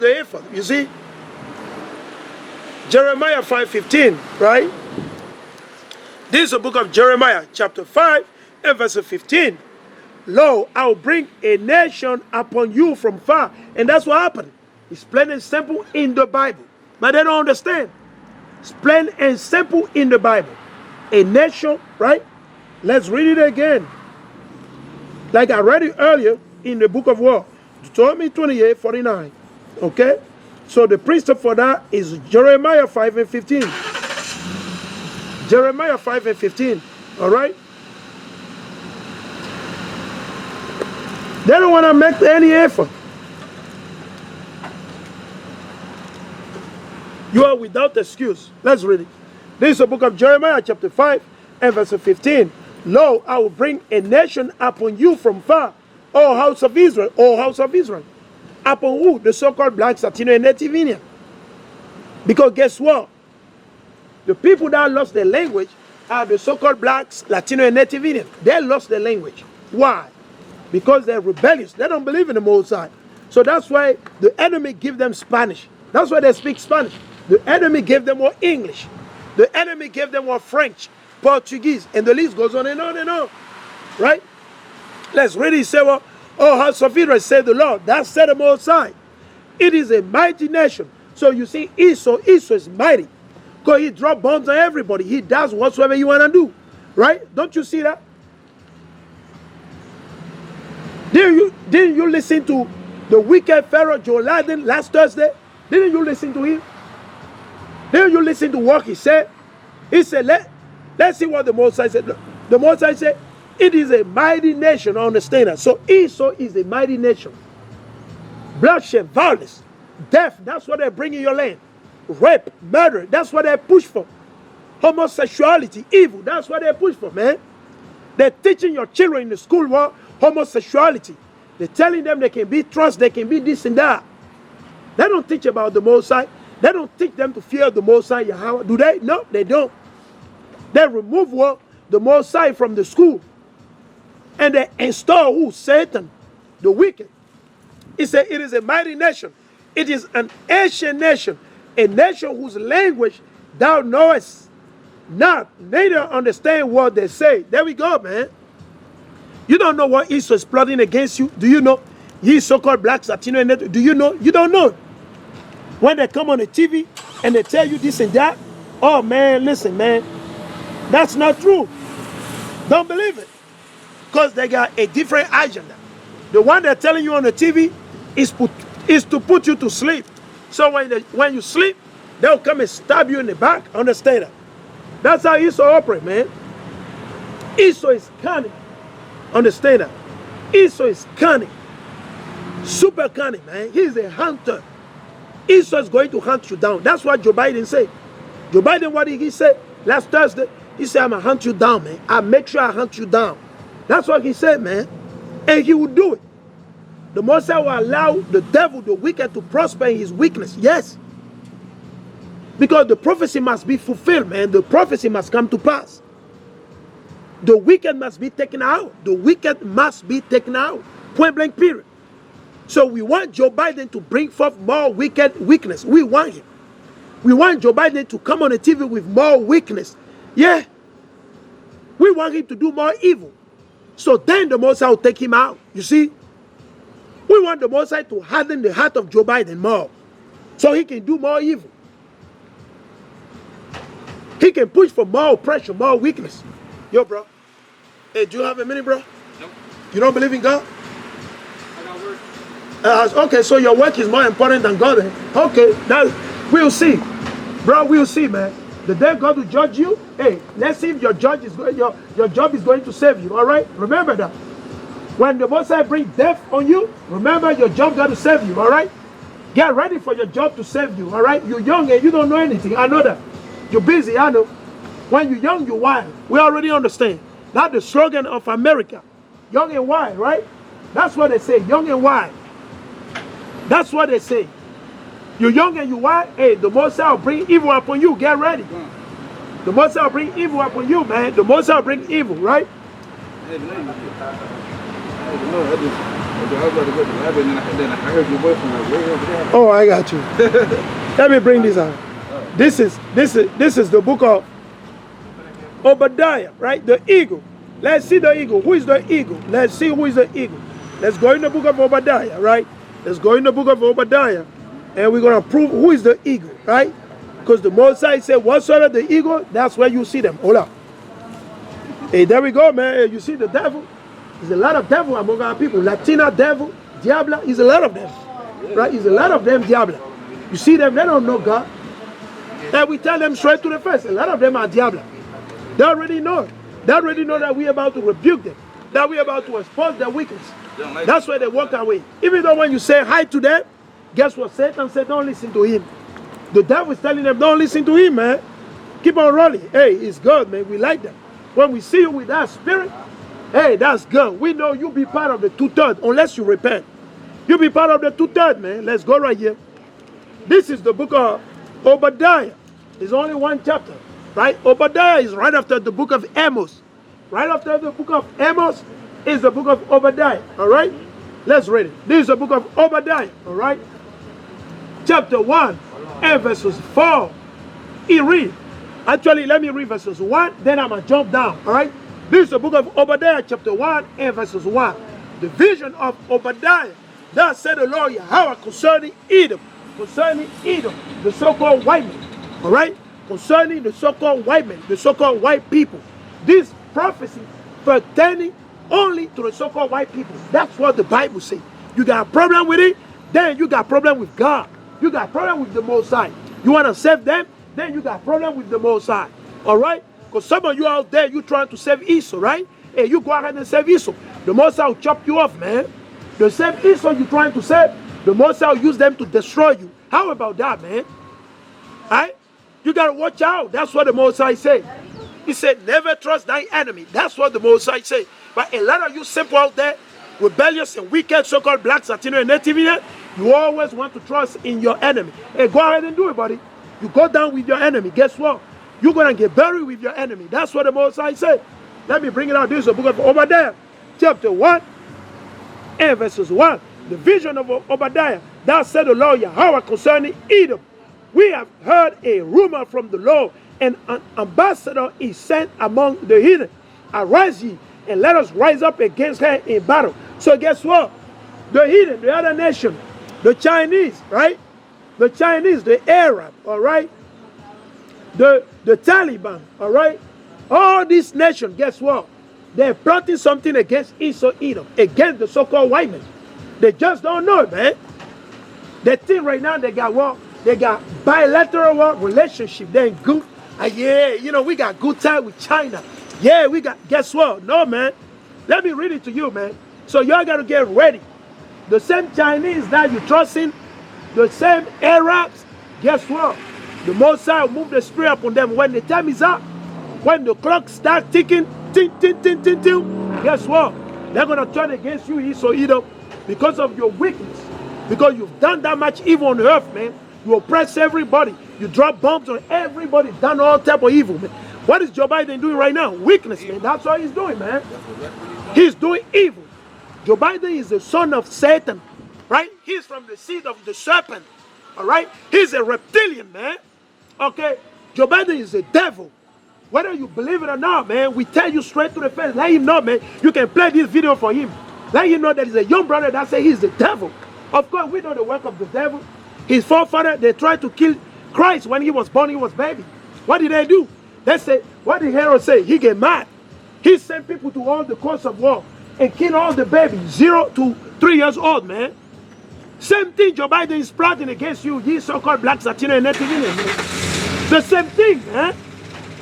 the ephod. You see? Jeremiah 5:15, right? This is the book of Jeremiah, chapter 5 and verse 15. Lo, I'll bring a nation upon you from far. And that's what happened. It's plain and simple in the Bible. But they don't understand. It's plain and simple in the Bible. A nation, right? Let's read it again. Like I read it earlier in the book of War. Deuteronomy 28:49. Okay? So the precept for that is Jeremiah 5 and 15. Jeremiah 5 and 15. Alright? They don't want to make any effort. You are without excuse. Let's read it. This is the book of Jeremiah chapter 5 and verse 15. Lo, I will bring a nation upon you from far, O house of Israel, O house of Israel. Upon who? The so-called blacks, Latino, and Native Indian. Because guess what? The people that lost their language are the so-called blacks, Latino, and Native Indian. They lost their language. Why? Because they're rebellious. They don't believe in the Most High. So that's why the enemy give them Spanish. That's why they speak Spanish. The enemy gave them more English. The enemy gave them more French, Portuguese, and the list goes on and on and on. Right? Let's read it. Say, well, oh, house of Israel, said the Lord. That said the Most High. It is a mighty nation. So you see, Esau is mighty. Because he drops bombs on everybody. He does whatsoever you want to do. Right? Don't you see that? Didn't you listen to the wicked Pharaoh Joe Biden last Thursday? Didn't you listen to him? Didn't you listen to what he said? He said, let's see what the Most High said. The Most High said, it is a mighty nation, understand that. So Esau is a mighty nation. Bloodshed, violence, death, that's what they bring in your land. Rape, murder, that's what they push for. Homosexuality, evil, that's what they push for, man. They're teaching your children in the school what homosexuality. They're telling them they can be trust, they can be this and that. They don't teach about the Most High. They don't teach them to fear the Most High Yahweh. Do they? No, they don't. They remove what? The Most High from the school. And they install who? Satan, the wicked. He said it is a mighty nation. It is an ancient nation. A nation whose language thou knowest not, neither understand what they say. There we go, man. You don't know what Esau is plotting against you. Do you know? Ye so-called blacks, Latino, and Native. Do you know? You don't know. When they come on the TV and they tell you this and that, oh man, listen, man, that's not true. Don't believe it. Because they got a different agenda. The one they're telling you on the TV is to put you to sleep. So when you sleep, they'll come and stab you in the back. Understand that? That's how Esau operates, man. Esau is cunning. Understand that? Esau is cunning. Super cunning, man. He's a hunter. Esau is going to hunt you down. That's what Joe Biden said. Joe Biden, what did he say last Thursday? He said, I'm going to hunt you down, man. I'll make sure I hunt you down. That's what he said, man. And he will do it. The Most High will allow the devil, the wicked, to prosper in his weakness. Yes. Because the prophecy must be fulfilled, man. The prophecy must come to pass. The wicked must be taken out. The wicked must be taken out. Point blank, period. So we want Joe Biden to bring forth more weakness. We want him. We want Joe Biden to come on the TV with more weakness. Yeah. We want him to do more evil. So then the Most High will take him out. You see? We want the Most High to harden the heart of Joe Biden more. So he can do more evil. He can push for more oppression, more weakness. Yo, bro. Hey, do you have a minute, bro? Nope. You don't believe in God? I got work. Okay, so your work is more important than God. Eh? Okay, we'll see. Bro, we'll see, man. The day God will judge you, hey, let's see if your job is going to save you, all right? Remember that. When the Most High brings death on you, remember your job got to save you, all right? Get ready for your job to save you, all right? You're young and you don't know anything. I know that. You're busy, I know. When you're young, you're wild. We already understand. That's the slogan of America. Young and wild, right? That's what they say, young and wild. That's what they say. You're young and you're wild. Hey, the Most High will bring evil upon you. Get ready. The Most High will bring evil upon you, man. The Most High will bring evil, right? I was about to go to the library, and then I heard your voice from like way over there. Oh, I got you. Let me bring this out. This is the book of Obadiah, right? The eagle. Let's see the eagle. Who is the eagle? Let's see who is the eagle. Let's go in the book of Obadiah, right? Let's go in the book of Obadiah, and we're gonna prove who is the eagle, right? Because the Mosai said, whatsoever the eagle, that's where you see them. Hold up. Hey, there we go, man. Hey, you see the devil? There's a lot of devil among our people. Latina devil, Diabla, is a lot of them. Right? There's a lot of them, Diabla. You see them, they don't know God. And we tell them straight to the face. A lot of them are Diabla. They already know. They already know that we're about to rebuke them. That we're about to expose their weakness. That's why they walk away. Even though when you say hi to them, guess what Satan said? Don't listen to him. The devil is telling them, don't listen to him, man. Keep on rolling. Hey, it's good, man. We like that. When we see you with that spirit, hey, that's good. We know you'll be part of the 2/3 unless you repent. You'll be part of the 2/3, man. Let's go right here. This is the book of Obadiah. It's only one chapter, right? Obadiah is right after the book of Amos. Right after the book of Amos is the book of Obadiah, all right? Let's read it. This is the book of Obadiah, all right? Chapter 1 and verses 4. He reads. Actually, let me read verses 1, then I'm going to jump down, all right? This is the book of Obadiah, chapter 1 and verses 1. The vision of Obadiah. Thus said the Lord Yahweh concerning Edom, the so-called white men, all right? Concerning the so-called white men, the so-called white people. This prophecy pertaining only to the so-called white people. That's what the Bible says. You got a problem with it, then you got a problem with God. You got a problem with the Most High. You want to save them, then you got a problem with the Most High. All right? Because some of you out there, you trying to save Esau, right? Hey, you go ahead and save Esau. The Most High will chop you off, man. The same Esau you're trying to save, the Most High will use them to destroy you. How about that, man? All right? You got to watch out. That's what the Most High said. He said, never trust thy enemy. That's what the Most High said. But a lot of you simple out there, rebellious and wicked, so-called blacks, Latino, and Native Indian, you always want to trust in your enemy. Hey, go ahead and do it, buddy. You go down with your enemy. Guess what? You're going to get buried with your enemy. That's what the Most High said. Let me bring it out. This is the book of Obadiah, chapter 1 and verses 1. The vision of Obadiah. Thus said the Lord Yahweh concerning Edom. We have heard a rumor from the Lord, and an ambassador is sent among the heathen. Arise ye, and let us rise up against her in battle. So guess what? The heathen, the other nation, the Chinese, right? The Chinese, the Arab, all right? The Taliban, all right? All these nations, guess what? They're plotting something against Esau, Edom, against the so-called white men. They just don't know it, man. They think right now they got what? They got bilateral relationship. They're in good. Yeah, you know, we got good time with China. Yeah, we got, guess what? No, man. Let me read it to you, man. So y'all got to get ready. The same Chinese that you trust in, the same Arabs, guess what? The Most High will move the spirit upon them. When the time is up, when the clock starts ticking, ting, ting, ting, ting, ting, guess what? They're going to turn against you, Esau, Edom, because of your weakness. Because you've done that much evil on earth, man. You oppress everybody. You drop bombs on everybody. Done all type of evil, man. What is Joe Biden doing right now? Weakness, man. That's what he's doing, man. He's doing evil. Joe Biden is the son of Satan, right? He's from the seed of the serpent, all right? He's a reptilian, man, okay? Joe Biden is a devil. Whether you believe it or not, man, we tell you straight to the face. Let him know, man. You can play this video for him. Let him know that he's a young brother that says he's the devil. Of course, we know the work of the devil. His forefather, they tried to kill Christ when he was born, he was baby. What did they do? They say, what did Herod say? He get mad. He sent people to all the courts of war and kill all the babies, 0 to 3 years old, man. Same thing Joe Biden is plotting against you, ye so-called blacks, Latino, and Native Indian, man. The same thing, man.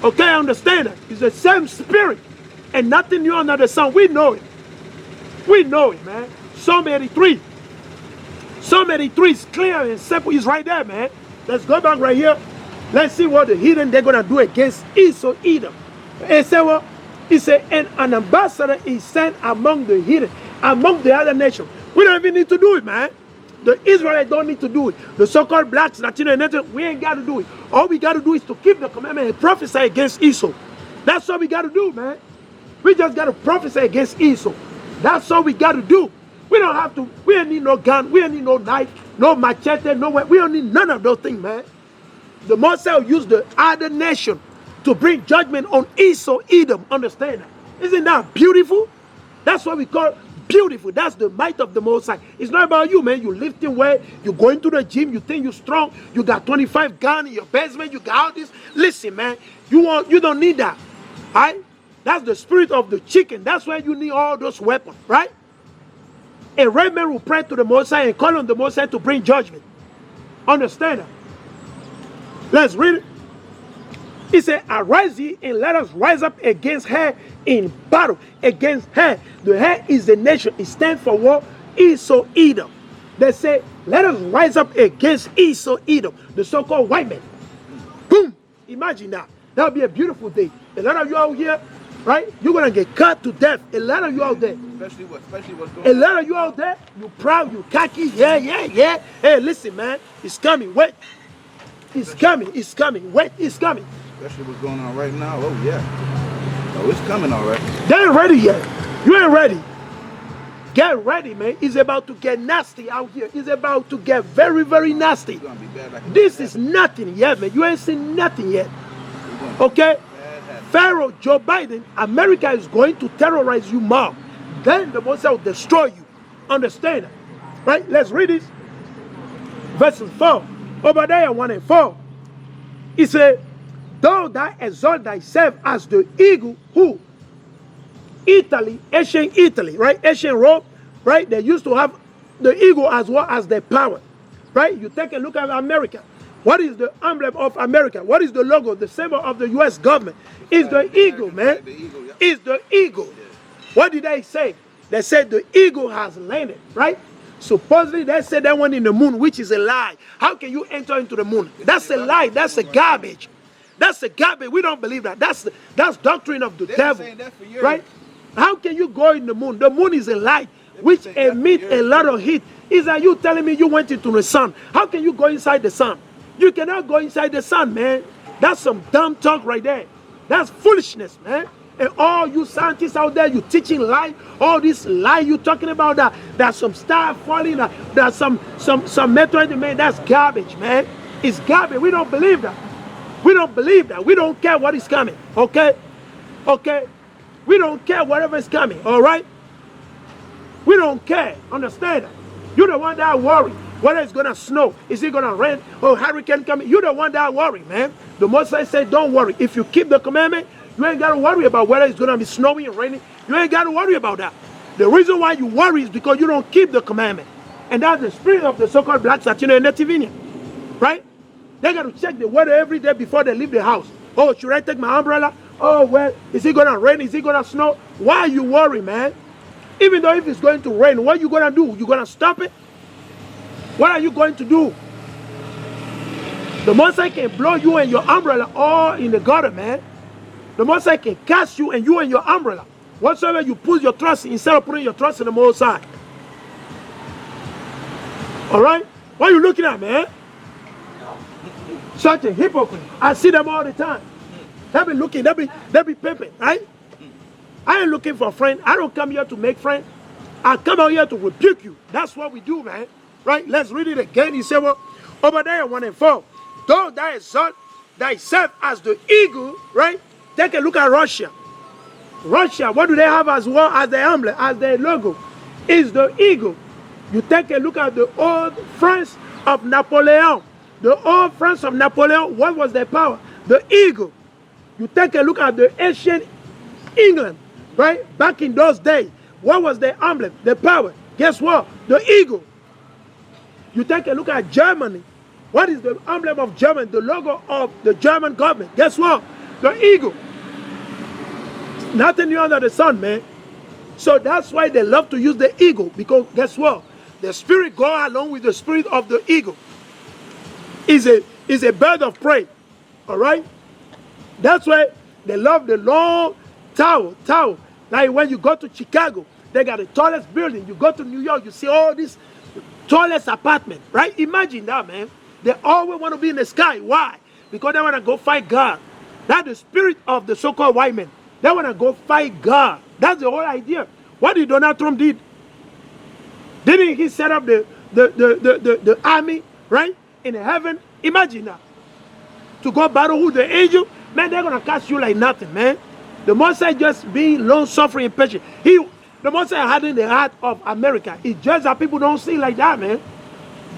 Okay, I understand that. It's the same spirit. And nothing new under the sun. We know it. We know it, man. Psalm 83. Psalm 83 is clear and simple. It's right there, man. Let's go back right here. Let's see what the heathen they're going to do against Esau, Edom. And say what? He said, and an ambassador is sent among the heathen, among the other nations. We don't even need to do it, man. The Israelites don't need to do it. The so-called blacks, Latino, and Native, we ain't got to do it. All we got to do is to keep the commandment and prophesy against Esau. That's all we got to do, man. We just got to prophesy against Esau. That's all we got to do. We don't have to, we don't need no gun, we don't need no knife, no machete, no way. We don't need none of those things, man. The Mosai will use the other nation to bring judgment on Esau, Edom. Understand that? Isn't that beautiful? That's what we call beautiful. That's the might of the Mosai. It's not about you, man. You lifting weight, you going to the gym, you think you're strong, you got 25 guns in your basement, you got all this. Listen, man, you don't need that. Right? That's the spirit of the chicken. That's why you need all those weapons, right? A red man will pray to the Mosai and call on the Mosai to bring judgment. Understand that? Let's read it. He said, arise ye and let us rise up against her in battle. Against her. The her is the nation. It stands for what? Esau, Edom. They say, let us rise up against Esau, Edom. The so-called white man. Boom. Imagine that. That would be a beautiful day. A lot of you out here, right? You're going to get cut to death. A lot of you out there. Especially what's going on. A lot of you out there, you proud, you cocky. Yeah. Hey, listen, man. It's coming. Wait. It's coming. It's coming. Wait. It's coming. Especially what's going on right now. Oh, yeah. Oh, it's coming all right. They ain't ready yet. You ain't ready. Get ready, man. It's about to get nasty out here. It's about to get very, very nasty. It's gonna be bad like this is nothing yet, man. You ain't seen nothing yet. Okay? Pharaoh, Joe Biden, America is going to terrorize you more. Then the Most High will destroy you. Understand? Right? Let's read this. Verses 4. Obadiah 1 and 4. He said, though thou exalt thyself as the eagle, who? Italy, ancient Italy, right? Ancient Rome, right? They used to have the eagle as well as their power, right? You take a look at America. What is the emblem of America? What is the logo, the symbol of the U.S. government? It's the eagle, man. It's the eagle. What did they say? They said the eagle has landed, right? Supposedly they said they went in the moon, which is a lie. How can you enter into the moon? That's a lie. That's a garbage. That's a garbage. We don't believe that. That's doctrine of the devil, right? How can you go in the moon? The moon is a light which emits a lot of heat. Is that you telling me you went into the sun? How can you go inside the sun? You cannot go inside the sun, man. That's some dumb talk right there. That's foolishness, man. And all you scientists out there, you teaching lie, all this lie you talking about that there's some star falling, there's some meteorite, man. That's garbage, man. It's garbage. We don't believe that. We don't believe that. We don't care what is coming. Okay? Okay? We don't care whatever is coming. All right? We don't care. Understand that? You're the one that worry whether it's going to snow. Is it going to rain? Or hurricane coming? You're the one that worry, man. The Most High said, don't worry. If you keep the commandment, you ain't got to worry about whether it's going to be snowing or raining. You ain't got to worry about that. The reason why you worry is because you don't keep the commandment. And that's the spirit of the so-called Black Latino and Native Indian. Right? They got to check the weather every day before they leave the house. Oh, should I take my umbrella? Oh, well, is it going to rain? Is it going to snow? Why are you worried, man? Even though if it's going to rain, what are you going to do? You going to stop it? What are you going to do? The Most High can blow you and your umbrella all in the gutter, man. The Most High can cast you and your umbrella. Whatsoever you put your trust in, instead of putting your trust in the Most High. All right? What are you looking at, man? Such a hypocrite. I see them all the time. They be looking, they be pimping, right? I ain't looking for a friend. I don't come here to make friends. I come out here to rebuke you. That's what we do, man. Right? Let's read it again. He said, well, Obadiah 1 and 4. Though thou exalt thyself as the eagle, right? Take a look at Russia. Russia, what do they have as well as their emblem, as their logo? Is the eagle. You take a look at the old France of Napoleon. The old France of Napoleon, what was their power? The eagle. You take a look at the ancient England, right? Back in those days, what was their emblem? The power. Guess what? The eagle. You take a look at Germany. What is the emblem of Germany? The logo of the German government. Guess what? The eagle. Nothing new under the sun, man. So that's why they love to use the eagle, because guess what? The spirit go along with the spirit of the eagle. Is a bird of prey. All right? That's why they love the long tower. Like when you go to Chicago, they got the tallest building. You go to New York, you see all these tallest apartment, right? Imagine that, man. They always want to be in the sky. Why? Because they want to go fight God. That's the spirit of the so-called white men. They want to go fight God. That's the whole idea. What did Donald Trump did? Didn't he set up the army, right? In heaven? Imagine now. To go battle with the angel, man, they're gonna catch you like nothing, man. The Most High just being long suffering and patient. The Most High had in the heart of America. It's just that people don't see like that, man.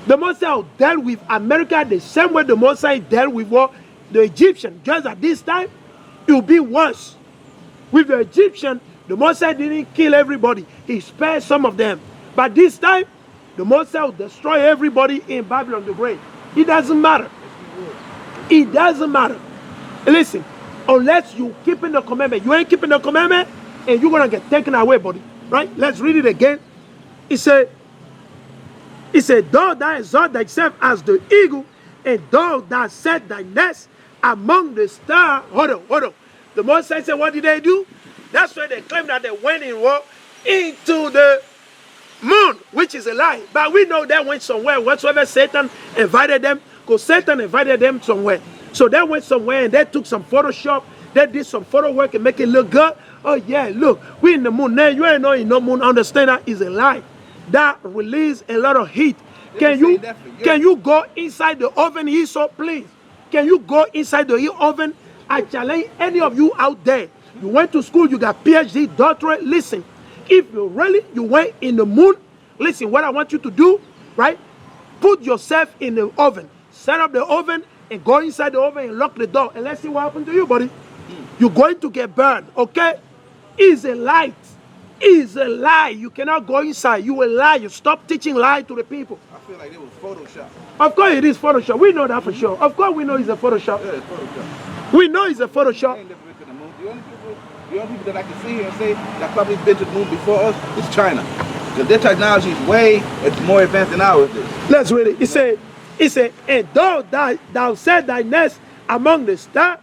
The Most High dealt with America the same way the Most High dealt with what the Egyptian. Just at this time, it will be worse. With the Egyptian, the Most High didn't kill everybody. He spared some of them. But this time, the Most High will destroy everybody in Babylon the Great. It doesn't matter. It doesn't matter. Listen, unless you keeping the commandment, you ain't keeping the commandment, and you're gonna get taken away, buddy. Right? Let's read it again. It said, thou that exalt thyself as the eagle, and thou that set thy nest among the stars. Hold on. The Most High said, what did they do? That's why they claim that they went in war into the moon, which is a lie. But we know they went somewhere whatsoever Satan invited them, because Satan invited them somewhere. So they went somewhere and they took some Photoshop, they did some photo work and make it look good. Oh yeah, look, we in the moon. Now you ain't know in no moon. Understand that is a lie. That release a lot of heat. Can you go inside the oven heat, so please? Can you go inside the heat oven? I challenge any of you out there. You went to school, you got PhD, doctorate. Listen, if you went in the moon, listen, what I want you to do, right? Put yourself in the oven. Set up the oven and go inside the oven and lock the door. And let's see what happened to you, buddy. You're going to get burned, okay? It's a lie. It's a lie. You cannot go inside. You will lie. You stop teaching lie to the people. I feel like it was Photoshop. Of course it is Photoshop. We know that for sure. Of course we know it's a Photoshop. Yeah, it's Photoshop. We know it's a Photoshop. I ain't never been to the moon. The only people that I can see here and say that probably been to the moon before us is China. Because their technology is it's more advanced than ours is. Let's read it. It said, and thou set thy nest among the stars,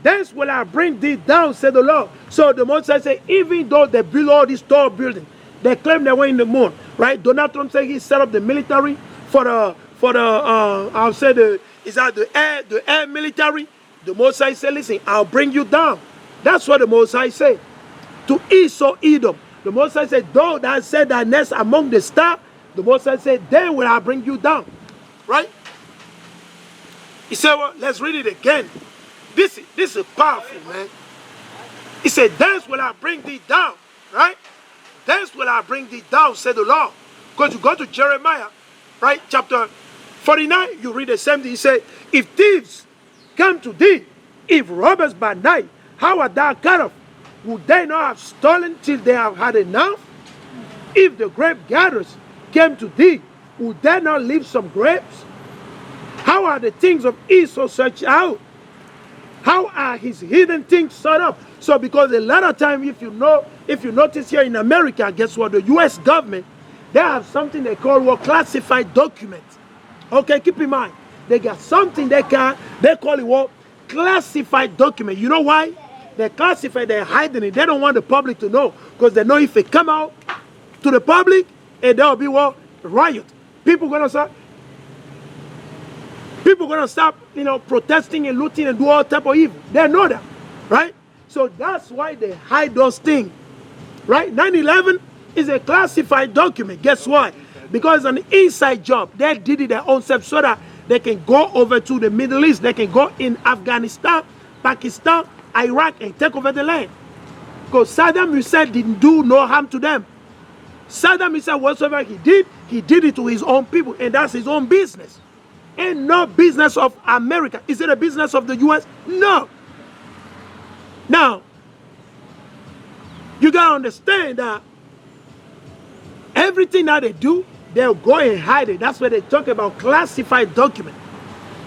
thence will I bring thee down, said the Lord. So the Most High said, even though they build all these tall buildings, they claim they were in the moon, right? Donald Trump said he set up the military for the I'll say the air military. The Most High said, listen, I'll bring you down. That's what the Most High said to Esau, Edom. The Most High said, though thou set thy nest among the stars, the Most High said, then will I bring you down, right? He said, well, let's read it again. This is powerful, man. He said, thence will I bring thee down, right? Thence will I bring thee down, said the Lord. Because you go to Jeremiah, right, chapter 49, you read the same thing. He said, if thieves come to thee, if robbers by night, how art thou cut off? Would they not have stolen till they have had enough? If the grape gatherers came to thee, would they not leave some grapes? How are the things of Esau searched out? How are his hidden things set up? So because a lot of time, if you notice here in America, guess what? The U.S. government, they have something they call classified documents. Okay, keep in mind. They got something they call it what? Classified document. You know why? They classify, they're hiding it. They don't want the public to know. Because they know if it come out to the public, and there'll be what? Riot. People gonna start protesting and looting and do all type of evil. They know that, right? So that's why they hide those things, right? 9/11 is a classified document. Guess why? Because it's an inside job. They did it their own self so that they can go over to the Middle East. They can go in Afghanistan, Pakistan, Iraq, and take over the land. Because Saddam Hussein didn't do no harm to them. Saddam Hussein, whatsoever he did it to his own people, and that's his own business. And no business of America. Is it a business of the U.S.? No. Now, you gotta understand that everything that they do, they'll go and hide it. That's why they talk about classified document.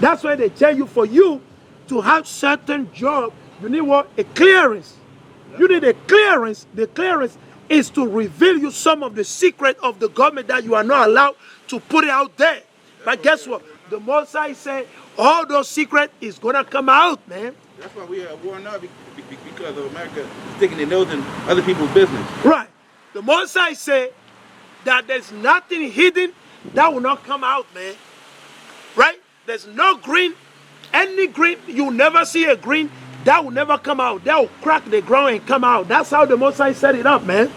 That's why they tell you for you to have certain job, you need what? A clearance. You need a clearance. The clearance is to reveal you some of the secret of the government that you are not allowed to put it out there. But guess what? The Most High said all those secrets is going to come out, man. That's why we are at war now, because of America sticking their nose in other people's business. Right. The Most High said that there's nothing hidden that will not come out, man. Right? There's no green. Any green, you never see a green, that will never come out. That will crack the ground and come out. That's how the Most High set it up, man.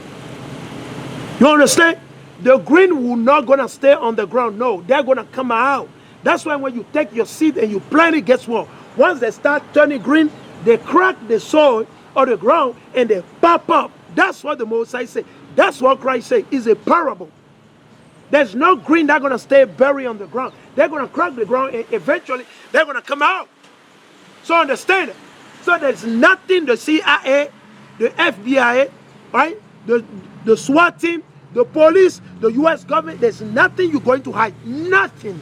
You understand? The green will not gonna stay on the ground. No, they're gonna come out. That's why when you take your seed and you plant it, guess what? Once they start turning green, they crack the soil or the ground and they pop up. That's what the Mosai said. That's what Christ said. It's a parable. There's no green that's gonna stay buried on the ground. They're gonna crack the ground and eventually they're gonna come out. So understand it. So there's nothing the CIA, the FBI, right? The SWAT team, the police, the US government, there's nothing you're going to hide. Nothing.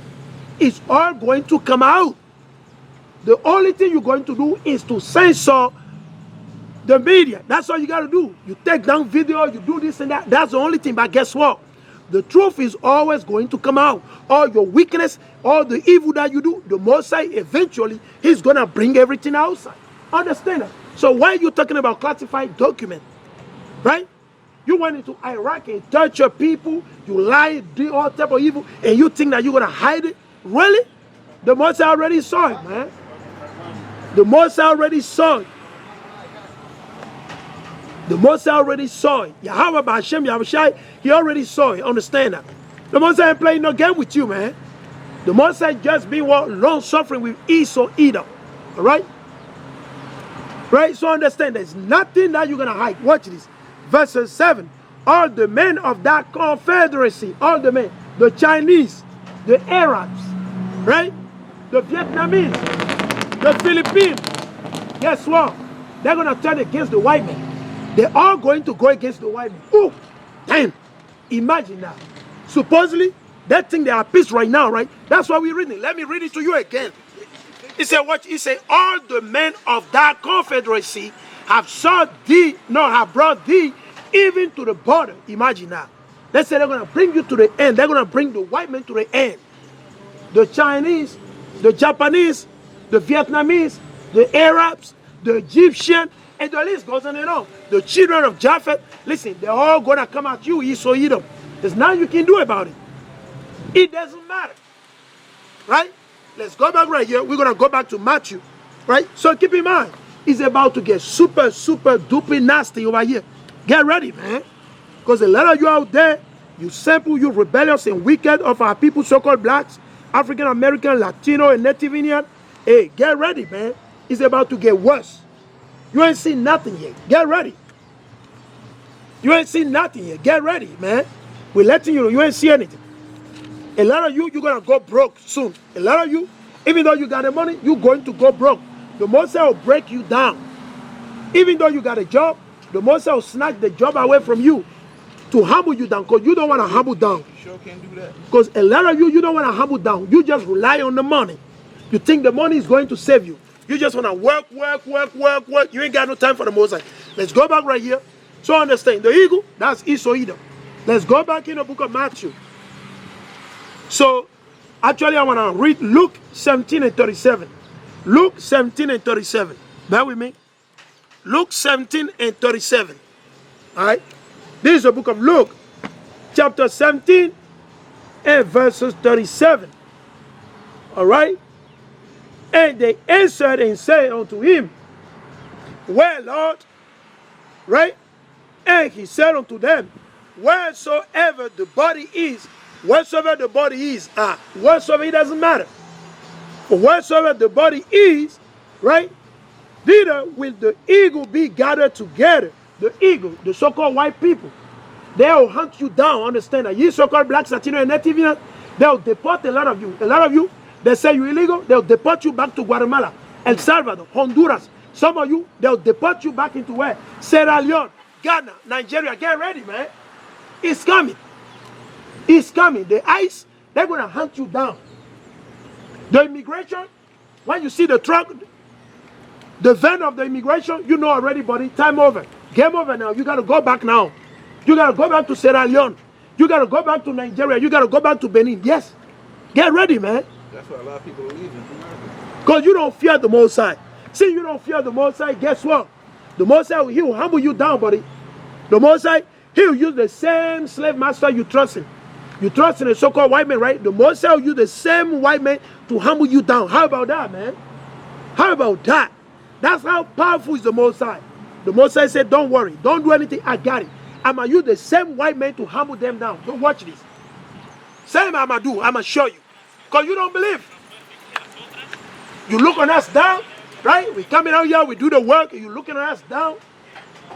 It's all going to come out. The only thing you're going to do is to censor the media. That's all you got to do. You take down video, you do this and that. That's the only thing. But guess what? The truth is always going to come out. All your weakness, all the evil that you do, the Mosai, eventually, he's going to bring everything outside. Understand that? So why are you talking about classified document? Right? You went into Iraq and torture people, you lied, did all type of evil, and you think that you're going to hide it? Really? The Mosai already saw it, man. The Mosai already saw it. The Mosai already saw it. Yahweh B'Hashem Yahushai, he already saw it. Understand that? The Mosai ain't playing no game with you, man. The Mosai just being long suffering with Esau, Edom. All right? Right? So understand, there's nothing that you're going to hide. Watch this. Verse 7. All the men of that confederacy, all the men, the Chinese, the Arabs, right? The Vietnamese, the Philippines, guess what? They're going to turn against the white men. They're all going to go against the white men. Oh, damn. Imagine that. Supposedly, they think they are peace right now, right? That's what we're reading. Let me read it to you again. He said, what? He said, all the men of that confederacy have brought thee even to the border. Imagine that. They say they're going to bring you to the end. They're going to bring the white men to the end. The Chinese, the Japanese, the Vietnamese, the Arabs, the Egyptian, and the list goes on and on. The children of Japheth, listen, they're all going to come at you, Esau, Edom. There's nothing you can do about it. It doesn't matter. Right? Let's go back right here. We're going to go back to Matthew. Right? So keep in mind, it's about to get super, super duper nasty over here. Get ready, man. Because a lot of you out there, you simple, you rebellious and wicked of our people, so-called blacks, African American, Latino, and Native Indian. Hey, get ready, man. It's about to get worse. You ain't seen nothing yet. Get ready. You ain't seen nothing yet. Get ready, man. We're letting you know you ain't see anything. A lot of you, you're going to go broke soon. A lot of you, even though you got the money, you're going to go broke. The Mosai will break you down. Even though you got a job, the Mosai will snatch the job away from you to humble you down, because you don't want to humble down. You sure can't do that. Because a lot of you, you don't want to humble down. You just rely on the money. You think the money is going to save you. You just want to work. You ain't got no time for the Mosai. Let's go back right here. So understand, the eagle, that's Esau, Edom. Let's go back in the book of Matthew. So, actually, I want to read Luke 17 and 37. Luke 17 and 37. Bear with me. Luke 17 and 37. All right. This is the book of Luke, chapter 17 and verses 37. All right. And they answered and said unto him, well, Lord, right? And he said unto them, wheresoever the body is, wheresoever the body is, wheresoever, it doesn't matter. For wheresoever the body is, right, thither will the eagle be gathered together. The eagle, the so-called white people, they will hunt you down. Understand that? You so-called blacks, Latino, and Native Indian, they'll deport a lot of you. A lot of you, they say you're illegal, they'll deport you back to Guatemala, El Salvador, Honduras. Some of you, they'll deport you back into where? Sierra Leone, Ghana, Nigeria. Get ready, man. It's coming. It's coming. The ICE, they're going to hunt you down. The immigration, when you see the truck, the van of the immigration, you know already, buddy, time over. Game over now. You got to go back now. You got to go back to Sierra Leone. You got to go back to Nigeria. You got to go back to Benin. Yes. Get ready, man. That's why a lot of people are leaving. Because you don't fear the Mosai. See, you don't fear the Mosai, guess what? The Mosai, he will humble you down, buddy. The Mosai, he will use the same slave master you trust in. You trust in a so-called white man, right? The Mosai will use the same white man to humble you down. How about that, man? How about that? That's how powerful is the Mosai. The Mosai said, don't worry. Don't do anything. I got it. I'm going to use the same white man to humble them down. Don't watch this. Same I'm going to do. I'm going to show you. Because you don't believe. You look on us down, right? We coming out here, we do the work, and you looking at us down,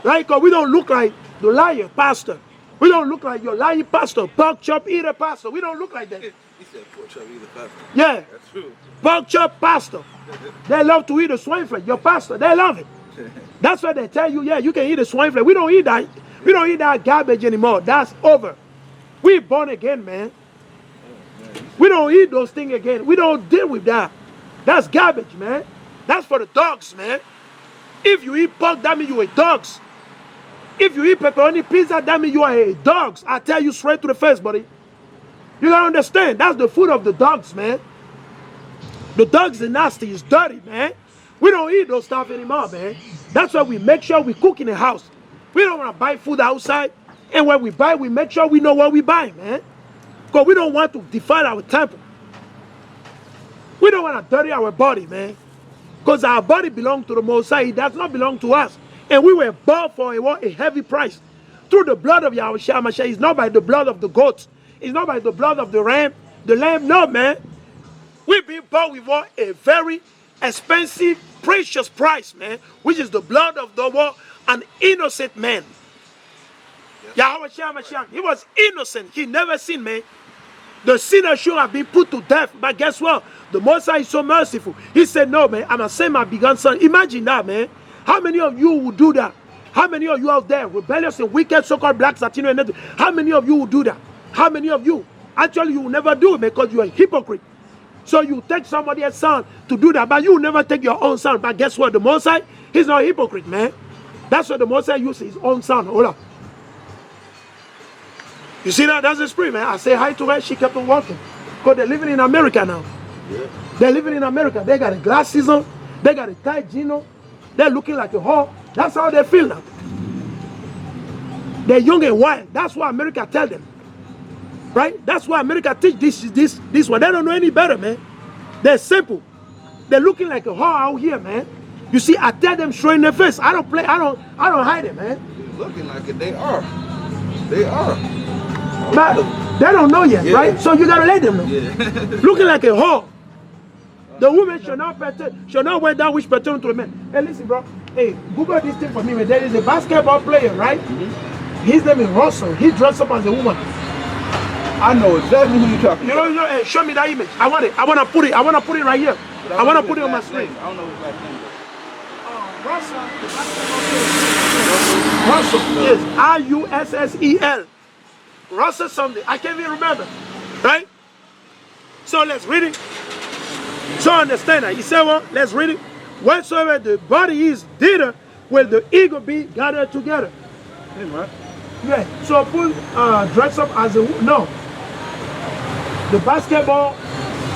right? Because we don't look like the liar pastor. We don't look like your lying pastor, pork chop eater pastor. We don't look like that. He said pork chop eater pastor. Yeah. That's true. Pork chop pastor. They love to eat the swine flesh. Your pastor, they love it. That's why they tell you, yeah, you can eat the swine flesh. We don't eat that. We don't eat that garbage anymore. That's over. We born again, man. We don't eat those things again. We don't deal with that. That's garbage, man. That's for the dogs, man. If you eat pork, that means you eat dogs. If you eat pepperoni pizza, that means you are a dogs. I tell you straight to the face, buddy. You gotta understand, that's the food of the dogs, man. The dogs are nasty, it's dirty, man. We don't eat those stuff anymore, man. That's why we make sure we cook in the house. We don't want to buy food outside. And when we buy, we make sure we know what we buy, man. Because we don't want to defile our temple. We don't want to dirty our body, man. Because our body belongs to the Most High. It does not belong to us. And we were bought for a heavy price. Through the blood of Yahushua Mashiach. It's not by the blood of the goats. It's not by the blood of the ram. The lamb, no, man. We've been bought with a very expensive, precious price, man. Which is the blood of an innocent man. Yahushua Mashiach, he was innocent. He never sinned, man. The sinner should have been put to death. But guess what? The Most High is so merciful. He said, no, man, I'm going to send my begotten son. Imagine that, man. How many of you would do that? How many of you out there, rebellious and wicked, so-called blacks, Latino, and everything? How many of you would do that? How many of you? Actually, you will never do it because you are a hypocrite. So you take somebody else's son to do that, but you will never take your own son. But guess what? The Most High, he's not a hypocrite, man. That's what the Most High uses, his own son. Hold up. You see that? That's the spirit, man. I say hi to her. She kept on walking. Because they're living in America now. Yeah. They're living in America. They got a glasses on. They got a tight jean on. They're looking like a whore. That's how they feel now. They're young and wild. That's what America tell them. Right? That's why America teach this one. They don't know any better, man. They're simple. They're looking like a whore out here, man. You see, I tell them straight in the face. I don't hide it, man. Looking like it, they are. They are. But they don't know yet, right? So you gotta let them know. Yeah. Looking like a whore. The woman should not wear that which pertain to the man. Hey, listen, bro. Hey, Google this thing for me, man. There is a basketball player, right? Mm-hmm. His name is Russell. He dressed up as a woman. I know exactly who you're talking about. You know, hey, show me that image. I want it. I want to put it right here. I want to put it on my screen. I don't know his last name. Russell, the basketball player. Russell, yes, Russell. Russell something. I can't even remember. Right? So let's read it. So understand that. He said what? Let's read it. Whatsoever the body is, thither will the ego be gathered together. Right? Yeah. So put dress up as a no. The basketball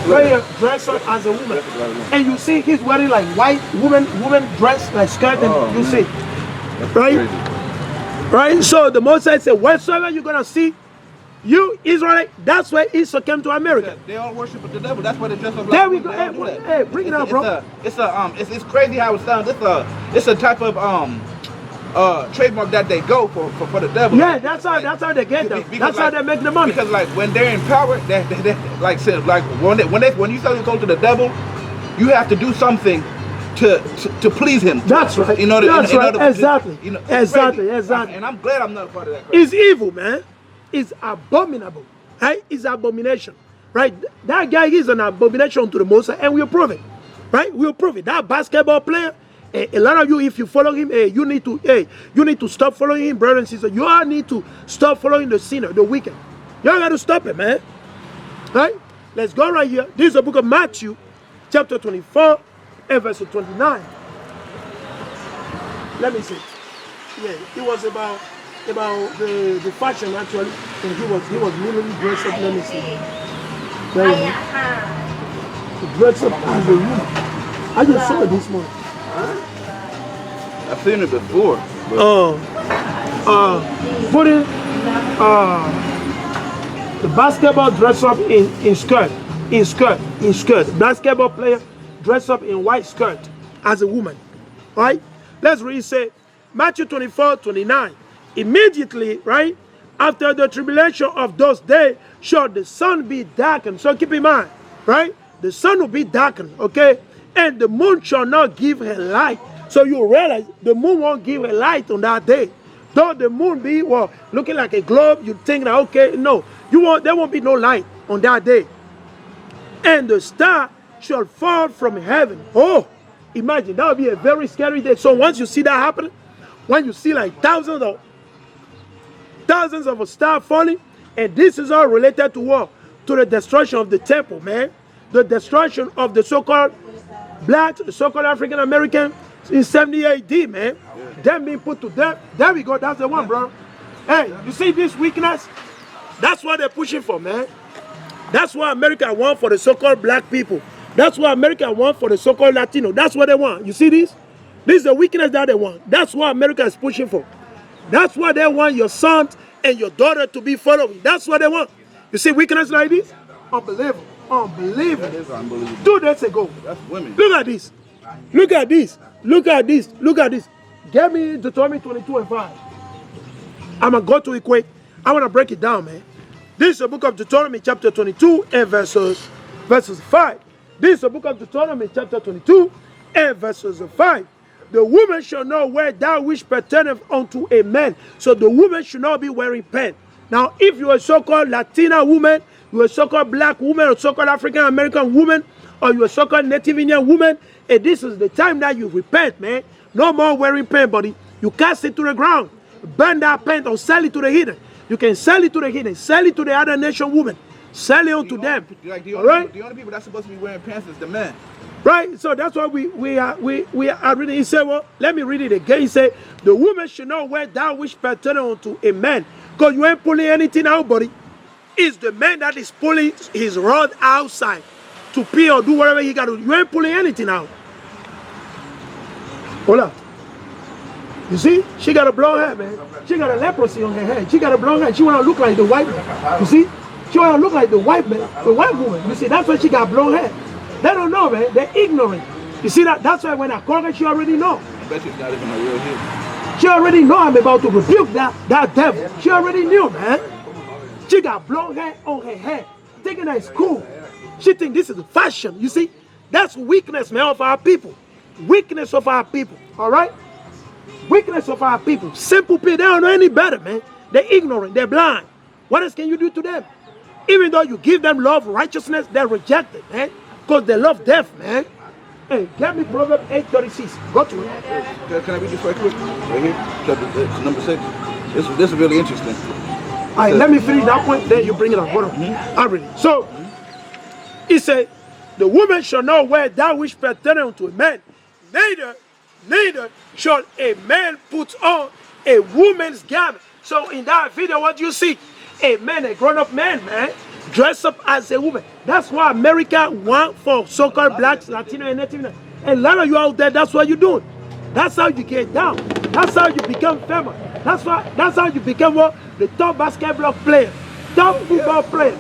player dress up as a woman. And you see he's wearing like white woman dress, like skirt, and you see. Right? Right? So the Most High said, whatsoever you're gonna see, you Israelite, that's why Esau came to America. They all worship the devil. That's why they dress up like there we go. Hey, bring it out, bro. It's crazy how it sounds. It's a type of trademark that they go for the devil. Yeah, that's how they get them. That's how they make the money. Because like when they're in power, they like said like when you sell your soul to the devil, you have to do something to please him. That's right. You know, exactly. You know, exactly. And I'm glad I'm not a part of that. It's evil, man. It's abominable. Right? It's abomination. Right? That guy is an abomination to the Most High, and we'll prove it. Right? We'll prove it. That basketball player, a lot of you, if you follow him, you need to stop following him, brothers and sisters. You all need to stop following the sinner, the wicked. You all got to stop it, man. Right? Let's go right here. This is the book of Matthew, chapter 24, and verse 29. Let me see. Yeah, it was about the fashion actually, and he was literally dressed up. Let me see. There you go. He dressed up as a woman. I just saw it this morning. I've seen it before. Putting the basketball dress up in skirt. Basketball player dress up in white skirt as a woman. Right? Let's read. Say Matthew 24:29. Immediately, right, after the tribulation of those days, shall the sun be darkened. So keep in mind, right? The sun will be darkened, okay? And the moon shall not give her light. So you realize the moon won't give a light on that day. Though the moon be, well, looking like a globe, you think that, okay, no, there won't be no light on that day. And the star shall fall from heaven. Oh, imagine, that would be a very scary day. So once you see that happening, when you see like thousands of stars falling, and this is all related to what? To the destruction of the temple, man. The destruction of the so-called blacks, the so-called African American in 70 AD, man. Them being put to death. There we go, that's the one, bro. Hey, you see this weakness? That's what they're pushing for, man. That's what America wants for the so-called black people. That's what America wants for the so-called Latino. That's what they want. You see this? This is the weakness that they want. That's what America is pushing for. That's what they want your son and your daughter to be following. That's what they want. You see weakness like this? Unbelievable. Unbelievable. That is unbelievable. 2 days ago. That's women. Look at this. Look at this. Look at this. Look at this. Get me Deuteronomy 22 and 5. I'm going to go to it quick. I want to break it down, man. This is the book of Deuteronomy chapter 22 and verses 5. This is the book of Deuteronomy chapter 22 and verses 5. The woman shall not wear that which pertaineth unto a man. So the woman should not be wearing pants. Now, if you are a so-called Latina woman, you are a so-called black woman, or so-called African American woman, or you are a so-called Native Indian woman, and this is the time that you repent, man. No more wearing pants, buddy. You cast it to the ground. Burn that pant or sell it to the heathen. You can sell it to the heathen. Sell it to the other nation woman. Sell it to them. Like all right? The only people that's supposed to be wearing pants is the men. Right? So that's why we are reading. He said, well, let me read it again. He said, the woman should not wear that which pertaineth unto a man. Because you ain't pulling anything out, buddy. It's the man that is pulling his rod outside to pee or do whatever he got to do. You ain't pulling anything out. Hold up. You see? She got a blonde hair, man. She got a leprosy on her head. She got a blonde hair. She want to look like the white man. You see? She want to look like the white man, the white woman. You see? That's why she got blonde hair. They don't know, man. They're ignorant. You see that? That's why when I call her, she already know. I bet she's not even a real hit. She already know I'm about to rebuke that devil. She already knew, man. She got blonde hair on her head. Thinking that it's cool. She think this is fashion. You see? That's weakness, man, of our people. Weakness of our people. All right? Weakness of our people. Simple people. They don't know any better, man. They're ignorant. They're blind. What else can you do to them? Even though you give them love, righteousness, they're rejected, man. Because they love death, man. Hey, get me Proverbs 8:36. Go to it. Can I read this right quick? Right here, chapter number 6. This is really interesting. All right, let me finish that point, then you bring it up. Hold on. I'll read it. So, he said, the woman shall not wear that which pertaineth unto a man, neither shall a man put on a woman's garment. So in that video, what do you see? A man, a grown-up man, dress up as a woman. That's what America wants for so-called blacks, Latino, and Native. And a lot of you out there, that's what you're doing. That's how you get down. That's how you become famous. That's how you become what? The top basketball player, top football player.